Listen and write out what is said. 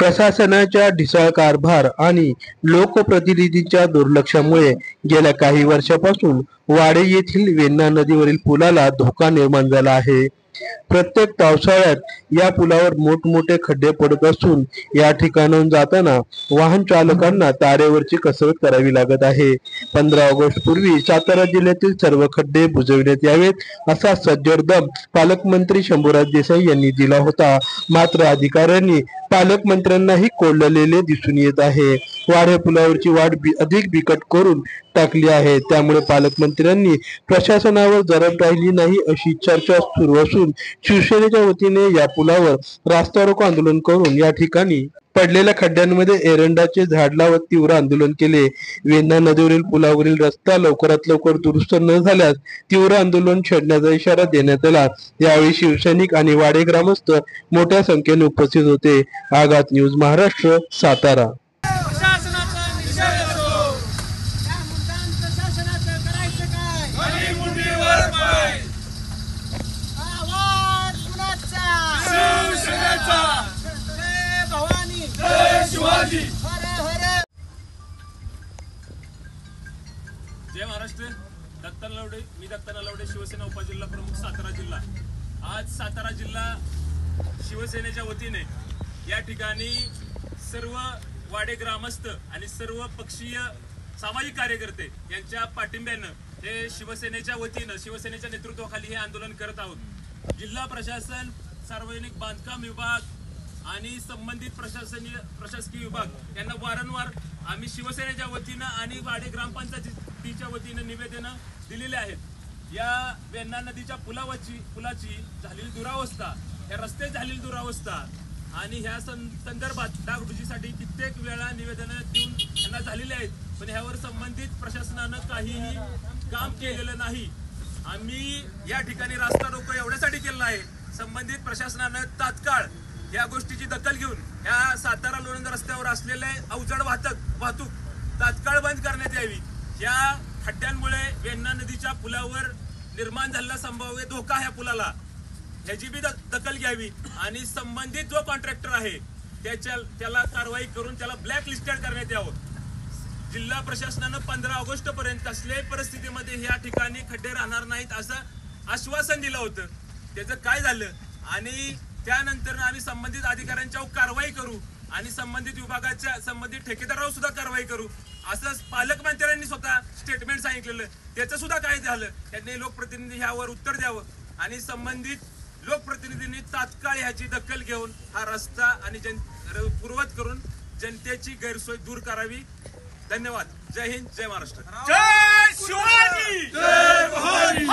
प्रशासनाच्या ढिसाळ कारभार आणि लोकप्रतिनिधींच्या दुर्लक्षामुळे गेल्या काही वर्षापासून वाडे येथील वेण्णा नदीवरील पुलाला धोका निर्माण झाला आहे। प्रत्येक पावसाळ्यात या पुलावर मोठमोठे खड्डे पडत असून या ठिकाणाहून जाताना वाहन चालकांना तारेवरची कसरत करावी लागत आहे। 15 ऑगस्ट पूर्वी सातारा जिल्ह्यातील सर्व खड्डे बुजविण्यात यावेत असा सज्जड दम पालकमंत्री शंभूराज देसाई यांनी दिला होता। मात्र अधिकाऱ्यांनी पालकमंत्र्यांनाही कोल्डलेले दिसून येत आहे। वाडे पुलावरची वाट अधिक बिकट करून टाकली आहे। त्यामुळे पालकमंत्र्यांनी प्रशासनावर जरब राहिली नाही अशी चर्चा सुरू असून शिवसेनेच्या वतीने या पुलावर रास्ता रोको आंदोलन करून या ठिकाणी पडलेल्या खड्ड्यांमध्ये एरंडाचे झाड लावत तीव्र आंदोलन केले। वेण्णा नदीवरील पुलावरील रस्ता लवकरात लवकर दुरुस्त न झाल्यास तीव्र आंदोलन छेडण्याचा इशारा देण्यात आला। यावेळी शिवसैनिक आणि वाडे ग्रामस्थ मोठ्या संख्येने उपस्थित होते। आघात न्यूज महाराष्ट्र, सातारा। जय महाराष्ट्र। दत्ता नलावडे, मी दत्ता नलावडे, शिवसेना उपजिल्हा प्रमुख सातारा जिल्हा। आज सातारा जिल्हा शिवसेनेच्या वतीने या ठिकाणी सर्व वाडे ग्रामस्थ आणि सर्व पक्षीय सामाजिक कार्यकर्ते यांच्या पाठिंब्यानं हे शिवसेनेच्या वतीनं शिवसेनेच्या नेतृत्वाखाली हे आंदोलन करत आहोत। जिल्हा प्रशासन, सार्वजनिक बांधकाम विभाग आणि संबंधित प्रशासकीय विभाग यांना वारंवार आम्ही शिवसेनेच्या वतीनं आणि वाडे ग्रामपंचायतीच्या वतीनं निवेदन दिलेले आहेत। या वेण्णा नदीच्या पुलाची झालेली दुरावस्था, या रस्त्याची झालेली दुरावस्था आणि ह्या संदर्भात डागडुजीसाठी कित्येक वेळा निवेदन देऊन त्यांना झालेले आहेत, पण ह्यावर संबंधित प्रशासनानं काहीही काम केलेलं नाही। आम्ही या ठिकाणी रास्ता रोको एवढ्यासाठी केलेला आहे, संबंधित प्रशासनानं तात्काळ या गोष्टीची दखल घेऊन या सातारा लोणंद रस्त्यावर असलेले अवजड वाहतूक तात्काळ बंद करण्यात यावी। या खड्ड्यांमुळे वेण्णा नदीच्या पुलावर निर्माण झालेला संभाव्य धोका ह्या पुलाला ह्याची बी दखल घ्यावी आणि संबंधित जो कॉन्ट्रॅक्टर आहे त्याला कारवाई करून त्याला ब्लॅक लिस्टेड करण्यात यावं। जिल्हा प्रशासनानं 15 ऑगस्ट पर्यंत कसल्याही परिस्थितीमध्ये या ठिकाणी खड्डे राहणार नाहीत असं आश्वासन दिलं होतं। त्याचं काय झालं आणि त्यानंतर आम्ही संबंधित अधिकाऱ्यांच्यावर कारवाई करू आणि संबंधित विभागाच्या संबंधित ठेकेदारावर सुद्धा कारवाई करू असं पालकमंत्र्यांनी स्वतः स्टेटमेंट सांगितलेलं। त्याचं सुद्धा काय झालं, त्यांनी लोकप्रतिनिधी ह्यावर उत्तर द्यावं आणि संबंधित लोकप्रतिनिधींनी तात्काळ ह्याची दखल घेऊन हा रस्ता आणि पूर्वत करून जनतेची गैरसोय दूर करावी। धन्यवाद। जय हिंद, जय महाराष्ट्र। जय शिवाजी, जय भवानी।